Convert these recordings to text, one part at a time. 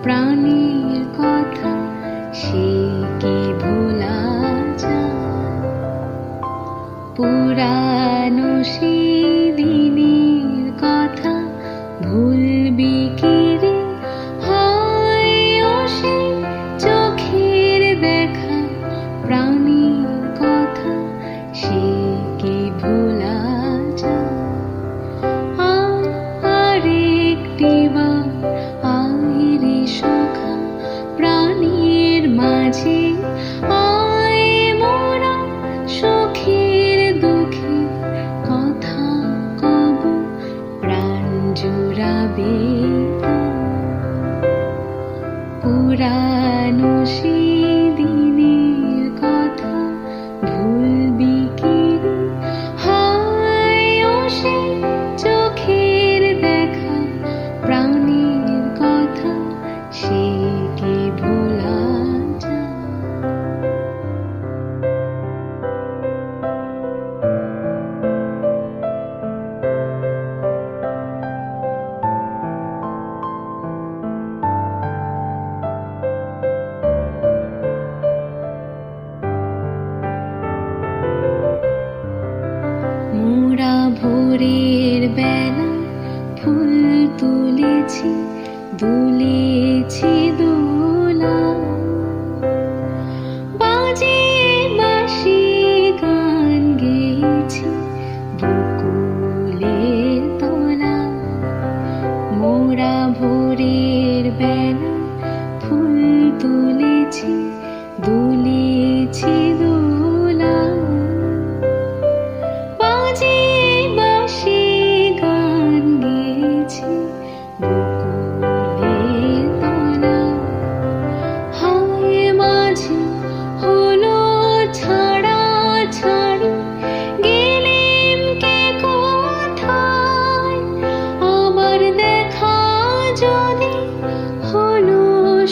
প্রাণীর কথা সে কি ভোলা যায়? পুরানো সেই দিনের কথা ভুলবি কি রে? হয় ও সেই চোখের দেখা প্রাণীর কথা সে কি ভোলা যায়? আরেকটিবার আয় রে সখা প্রাণীর মাঝে, আয় মোরা সুখের দুঃখের কথা কব, প্রাণ জুড়াবে পুরানো সেই দিনের কথা ভুলবি কি রে? হায় ও সেই চোখের দেখা প্রাণীর কথা সে কি ভোলা যায়? মোরা ভোরের বেলা ফুল তুলেছি, দুলেছি দোলা, বাজিয়ে বাঁশি গান গেয়েছি বকুলের তলা। মোরা ভোরের বেলা ফুল তুলেছি, দুলেছি দোলা, বাজিয়ে বাঁশি গান গেয়েছি বকুলের তলা। হায় মাঝে হলো ছাড়াছাড়ি, গেলেম কে কোথায়? আবার দেখা যদি হলো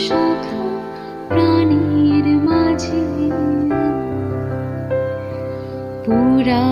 সখা প্রাণীর মাঝে, পুরা